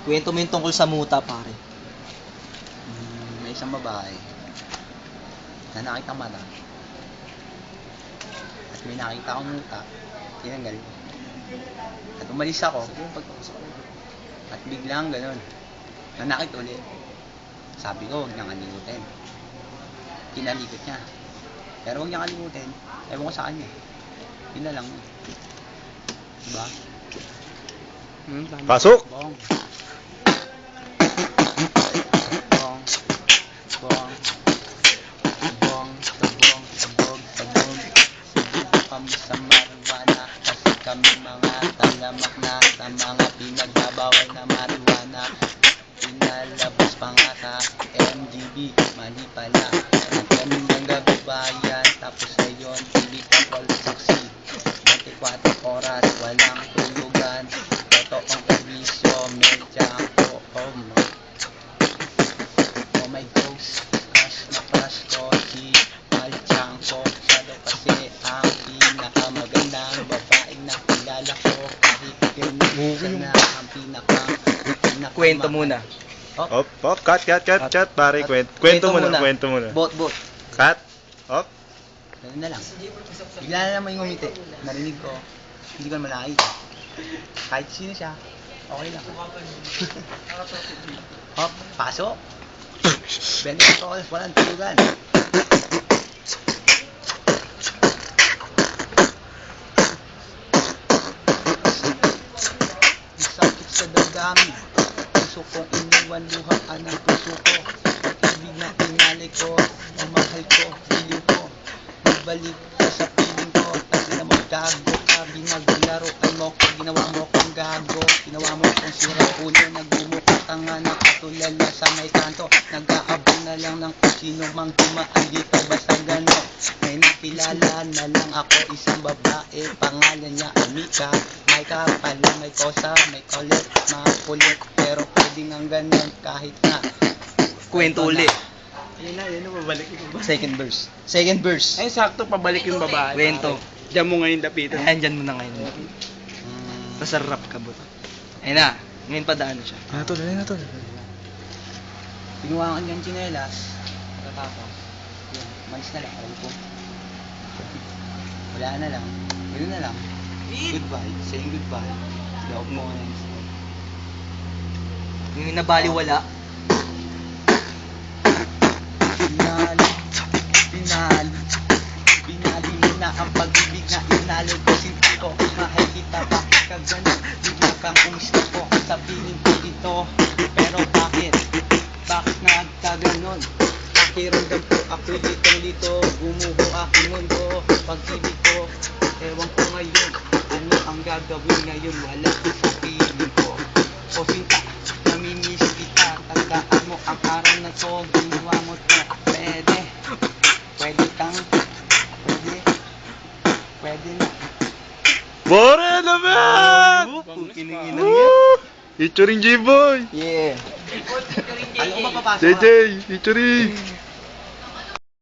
Kwento mo yung tungkol sa muta, pare. May isang babae na nakita mata at may nakita akong muta, tinanggal ko. At umalis ako at biglang ganun, nanakit ulit. Sabi ko, huwag niyang kalimutin. Kinalikot niya. Pero huwag niyang kalimutin, ewan ko sa kanya. Yun na lang. Diba? Pasok! Bong. Bong. Bong. Bong. Sabong. Sabog. Sabog. Sabog kami sa marijuana kasi kami mga talamak na sa mga pinagbabawal na marijuana. Pinalabas pa nga sa MGB, mali pala. Nagkamin ng gabi bayan, tapos ngayon pilit ako saksi. 24 oras, walang tulugan. Totoong permisyo, medya ko, oh my ghost, crush na crush ko, si Malchang ko. Siya daw kasi ang pinakamagandang babaeng nakilala ko. Kahit ganun siya na ang pinakamagandang. Kwento muna. Op, cut, pare, kwento muna. Bot. Cut, op. Ganun na lang. Bigla na naman yung ngumiti. Narinig ko, hindi ko naman nakita. Kahit sino siya, okay lang. Hop, pasok. 24 oras, walang tulugan. Sakit sa damdamin. Puso kong iniwan, luhaan ang puso ko. Pag-ibig na pinali ko, ang mahal ko, piling ko. Magbalik ka sa piling ko. At na maggago ka, binaglaruan mo ko. Ginawa mo kong gago, ginawa mo kong sira ulo. Nagmumukha tanga na katulala sa may kanto. Nag-aabang na lang ng kung sino mang dumaan dito. Basta gano'n, may nakilala na lang ako. Isang babae, pangalan niya Amika. May kapal, may kosa, may kulit, makulit. Pero pwede nga ganun kahit na. Kwento uli. Yun na, pabalik yung babae. Second verse. Ay, sakto, pabalik yung babae. Kwento. Diyan mo ngayon lapitan. Ayan, dyan mo na ngayon. Pasarap ka, buto. Ayun na. Ngayon padaan na siya. Ayun na to. Pinuha ko niyang tsinelas. Pagkatapos, yun, malis na lang. Alam ko. Wala na lang. Yun na lang. Goodbye. Saying goodbye. Loob mo na yun. Yung nabaliwala. Binali mo na ang pag-ibig na inalay ko. Sinti ko, mahal kita, bakit ka ganun? Bigla kang umista ko, sabihin ko ito. Pero bakit? Bakit nagkaganon? Pakiramdam ko, ako'y litong-lito. Gumuho aking mundo, pag-ibig ko. Ewan ko ngayon, ano ang gagawin ngayon? Wala sa piling ko. O sinta, namimiss kita. Tandaan mo ang araw na to, ginawa mo to. Pwede kang, pwede na. Bore naman! Kininginan Woo! Featuring G-Boy! Yeah. Ano ko mapapasok? JJ, featuring!